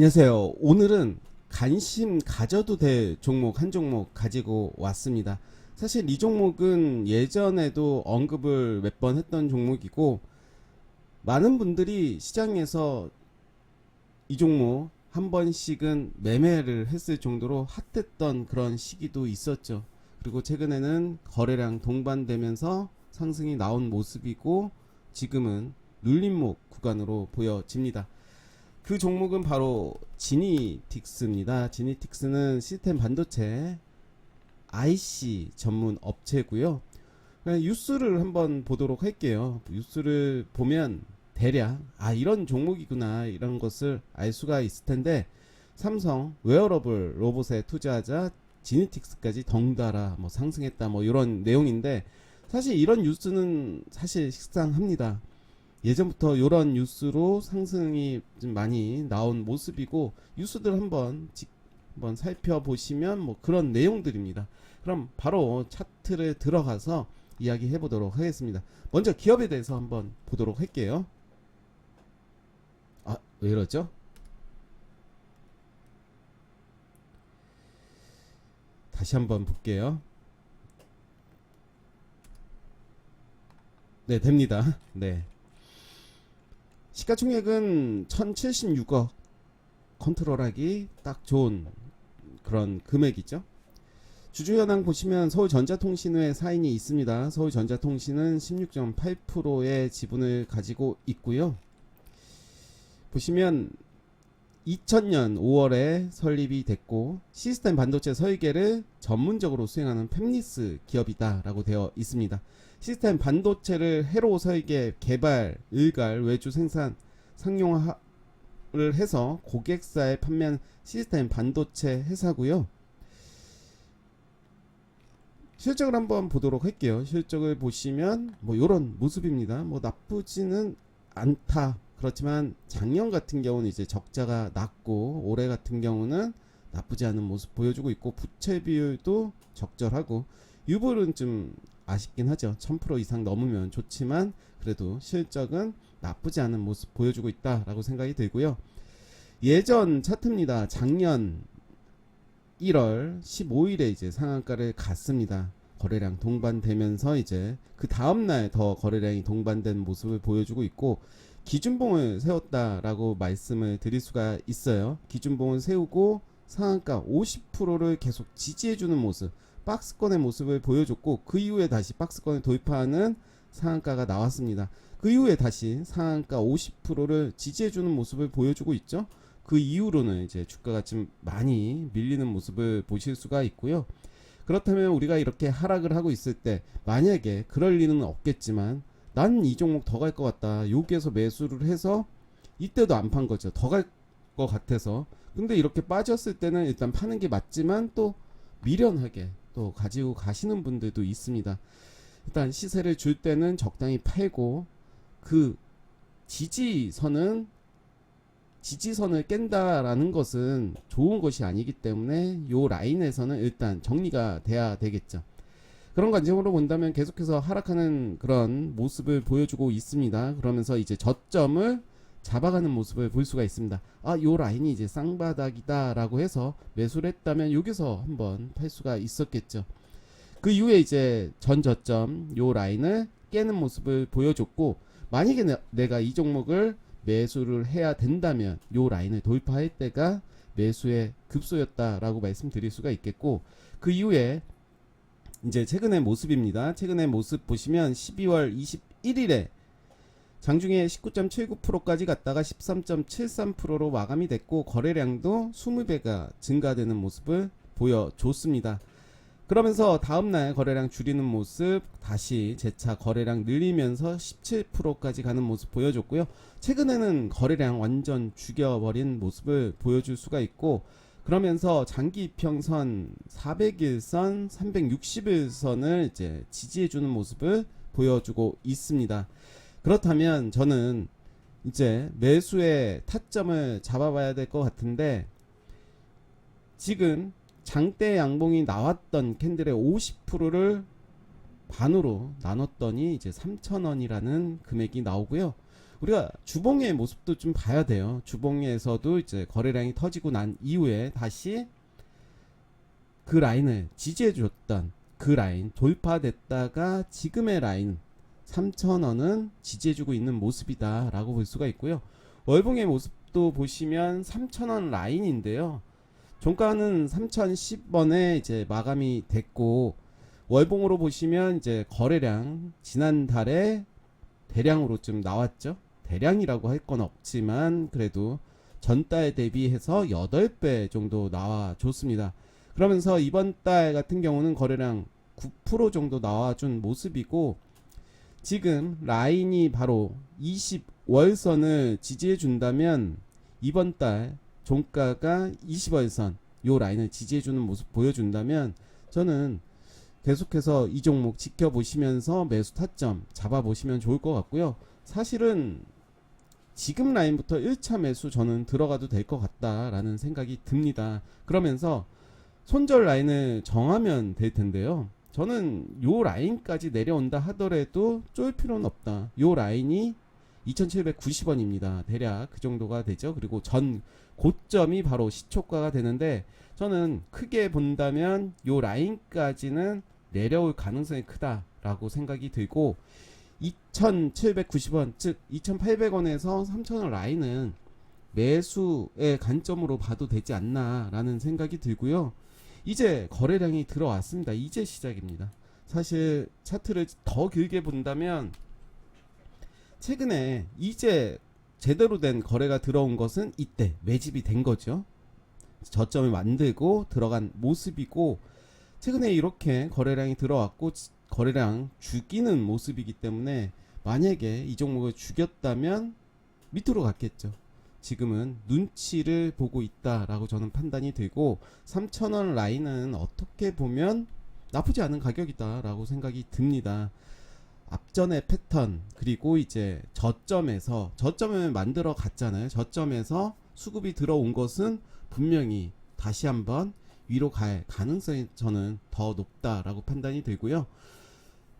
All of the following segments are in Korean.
안녕하세요. 오늘은 관심 가져도 될 종목 한 종목 가지고 왔습니다. 사실 이 종목은 예전에도 언급을 몇 번 했던 종목이고, 많은 분들이 시장에서 이 종목 한 번씩은 매매를 했을 정도로 핫했던 그런 시기도 있었죠. 그리고 최근에는 거래량 동반되면서 상승이 나온 모습이고, 지금은 눌림목 구간으로 보여집니다. 그 종목은 바로 지니틱스입니다. 지니틱스는 시스템 반도체 IC 전문 업체고요. 뉴스를 한번 보도록 할게요. 뉴스를 보면 대략 이런 종목이구나 이런 것을 알 수가 있을 텐데, 삼성 웨어러블 로봇에 투자하자 지니틱스까지 덩달아 뭐 상승했다 뭐 이런 내용인데, 사실 이런 뉴스는 사실 식상합니다. 예전부터 이런 뉴스로 상승이 좀 많이 나온 모습이고, 뉴스들 한번 살펴보시면 뭐 그런 내용들입니다. 그럼 바로 차트를 들어가서 이야기해 보도록 하겠습니다. 먼저 기업에 대해서 한번 보도록 할게요. 왜 이러죠? 다시 한번 볼게요. 네, 됩니다. 네. 시가총액은 1076억, 컨트롤하기 딱 좋은 그런 금액이죠. 주주현황 보시면 서울전자통신의 사인이 있습니다. 서울전자통신은 16.8%의 지분을 가지고 있고요. 보시면 2000년 5월에 설립이 됐고, 시스템 반도체 설계를 전문적으로 수행하는 팹리스 기업이다 라고 되어 있습니다. 시스템 반도체를 회로 설계, 개발, 일괄, 외주 생산, 상용화를 해서 고객사에 판매한 시스템 반도체 회사고요. 실적을 한번 보도록 할게요. 실적을 보시면 뭐 이런 모습입니다. 뭐 나쁘지는 않다. 그렇지만 작년 같은 경우는 이제 적자가 났고, 올해 같은 경우는 나쁘지 않은 모습 보여주고 있고, 부채 비율도 적절하고, 유불은 좀 아쉽긴 하죠. 1000% 이상 넘으면 좋지만 그래도 실적은 나쁘지 않은 모습 보여주고 있다라고 생각이 들고요. 예전 차트입니다. 작년 1월 15일에 이제 상한가를 갔습니다. 거래량 동반되면서 이제 그 다음날 더 거래량이 동반된 모습을 보여주고 있고, 기준봉을 세웠다라고 말씀을 드릴 수가 있어요. 기준봉을 세우고 상한가 50%를 계속 지지해주는 모습, 박스권의 모습을 보여줬고, 그 이후에 다시 박스권을 돌파하는 상한가가 나왔습니다. 그 이후에 다시 상한가 50%를 지지해주는 모습을 보여주고 있죠. 그 이후로는 이제 주가가 좀 많이 밀리는 모습을 보실 수가 있고요. 그렇다면 우리가 이렇게 하락을 하고 있을 때, 만약에 그럴 리는 없겠지만 난 이 종목 더 갈 것 같다, 여기에서 매수를 해서 이때도 안 판 거죠. 더 갈 것 같아서. 근데 이렇게 빠졌을 때는 일단 파는 게 맞지만 또 미련하게 또 가지고 가시는 분들도 있습니다. 일단 시세를 줄 때는 적당히 팔고, 그 지지선을 깬다라는 것은 좋은 것이 아니기 때문에 요 라인에서는 일단 정리가 돼야 되겠죠. 그런 관점으로 본다면 계속해서 하락하는 그런 모습을 보여주고 있습니다. 그러면서 이제 저점을 잡아가는 모습을 볼 수가 있습니다. 요 라인이 이제 쌍바닥이다 라고 해서 매수를 했다면 여기서 한번 팔 수가 있었겠죠. 그 이후에 이제 전 저점 요 라인을 깨는 모습을 보여줬고, 만약에 내가 이 종목을 매수를 해야 된다면 요 라인을 돌파할 때가 매수의 급소였다라고 말씀드릴 수가 있겠고, 그 이후에 이제 최근의 모습입니다. 최근의 모습 보시면 12월 21일에 장중에 19.79%까지 갔다가 13.73%로 마감이 됐고, 거래량도 20배가 증가되는 모습을 보여줬습니다. 그러면서 다음날 거래량 줄이는 모습, 다시 재차 거래량 늘리면서 17%까지 가는 모습 보여줬고요. 최근에는 거래량 완전 죽여버린 모습을 보여줄 수가 있고, 그러면서 장기 이평선 400일선, 360일선을 이제 지지해주는 모습을 보여주고 있습니다. 그렇다면 저는 이제 매수의 타점을 잡아봐야 될 것 같은데, 지금 장대 양봉이 나왔던 캔들의 50%를 반으로 나눴더니 이제 3,000원이라는 금액이 나오고요. 우리가 주봉의 모습도 좀 봐야 돼요. 주봉에서도 이제 거래량이 터지고 난 이후에 다시 그 라인을 지지해 줬던 그 라인 돌파됐다가 지금의 라인 3,000원은 지지해주고 있는 모습이다 라고 볼 수가 있고요. 월봉의 모습도 보시면 3,000원 라인인데요. 종가는 3,010원에 이제 마감이 됐고, 월봉으로 보시면 이제 거래량 지난달에 대량으로 좀 나왔죠. 대량이라고 할 건 없지만 그래도 전달 대비해서 8배 정도 나와줬습니다. 그러면서 이번 달 같은 경우는 거래량 9% 정도 나와준 모습이고, 지금 라인이 바로 20월선을 지지해 준다면 이번 달 종가가 20월선 요 라인을 지지해 주는 모습 보여준다면 저는 계속해서 이 종목 지켜보시면서 매수 타점 잡아보시면 좋을 것 같고요. 사실은 지금 라인부터 1차 매수 저는 들어가도 될 것 같다라는 생각이 듭니다. 그러면서 손절 라인을 정하면 될 텐데요. 저는 요 라인까지 내려온다 하더라도 쫄 필요는 없다. 요 라인이 2790원입니다. 대략 그 정도가 되죠. 그리고 전 고점이 바로 시초가가 되는데, 저는 크게 본다면 요 라인까지는 내려올 가능성이 크다라고 생각이 들고, 2790원 즉 2800원에서 3000원 라인은 매수의 관점으로 봐도 되지 않나 라는 생각이 들고요. 이제 거래량이 들어왔습니다. 이제 시작입니다. 사실 차트를 더 길게 본다면 최근에 이제 제대로 된 거래가 들어온 것은 이때 매집이 된 거죠. 저점을 만들고 들어간 모습이고, 최근에 이렇게 거래량이 들어왔고 거래량 죽이는 모습이기 때문에 만약에 이 종목을 죽였다면 밑으로 갔겠죠. 지금은 눈치를 보고 있다라고 저는 판단이 되고, 3,000원 라인은 어떻게 보면 나쁘지 않은 가격이다라고 생각이 듭니다. 앞전의 패턴, 그리고 이제 저점을 만들어 갔잖아요. 저점에서 수급이 들어온 것은 분명히 다시 한번 위로 갈 가능성이 저는 더 높다라고 판단이 되고요.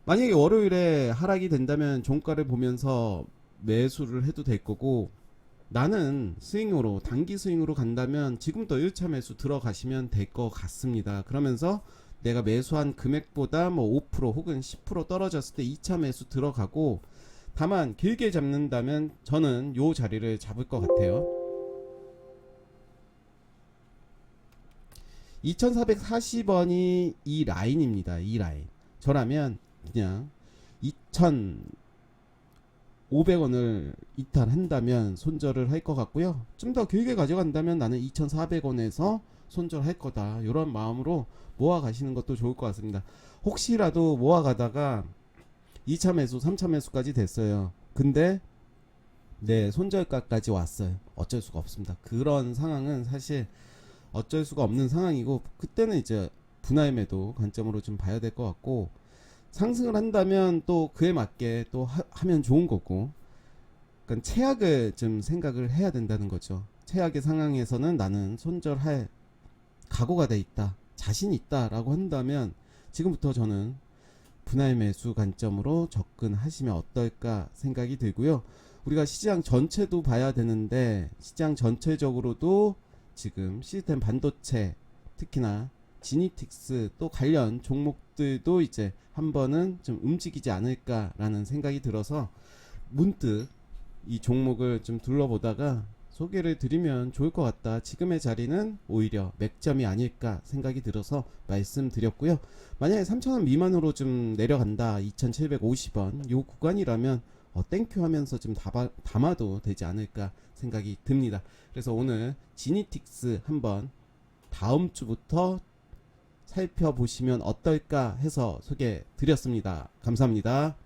만약에 월요일에 하락이 된다면 종가를 보면서 매수를 해도 될 거고, 나는 스윙으로 단기 스윙으로 간다면 지금부터 1차 매수 들어가시면 될 것 같습니다. 그러면서 내가 매수한 금액보다 뭐 5% 혹은 10% 떨어졌을 때 2차 매수 들어가고, 다만 길게 잡는다면 저는 요 자리를 잡을 것 같아요. 2440원이 이 라인입니다. 이 라인. 저라면 그냥 2500원을 이탈한다면 손절을 할 것 같고요. 좀 더 길게 가져간다면 나는 2400원에서 손절할 거다, 이런 마음으로 모아 가시는 것도 좋을 것 같습니다. 혹시라도 모아 가다가 2차 매수 3차 매수까지 됐어요. 근데 네, 손절가까지 왔어요. 어쩔 수가 없습니다. 그런 상황은 사실 어쩔 수가 없는 상황이고, 그때는 이제 분할 매도 관점으로 좀 봐야 될 것 같고, 상승을 한다면 또 그에 맞게 또 하면 좋은 거고, 그러니까 최악을 좀 생각을 해야 된다는 거죠. 최악의 상황에서는 나는 손절할 각오가 돼 있다, 자신 있다라고 한다면 지금부터 저는 분할 매수 관점으로 접근하시면 어떨까 생각이 들고요. 우리가 시장 전체도 봐야 되는데, 시장 전체적으로도 지금 시스템 반도체, 특히나 지니틱스 또 관련 종목들도 이제 한 번은 좀 움직이지 않을까라는 생각이 들어서 문득 이 종목을 좀 둘러보다가 소개를 드리면 좋을 것 같다. 지금의 자리는 오히려 맥점이 아닐까 생각이 들어서 말씀드렸고요. 만약에 3,000원 미만으로 좀 내려간다, 2,750원 요 구간이라면 땡큐 하면서 좀 담아도 되지 않을까 생각이 듭니다. 그래서 오늘 지니틱스 한번 다음 주부터 살펴보시면 어떨까 해서 소개 드렸습니다. 감사합니다.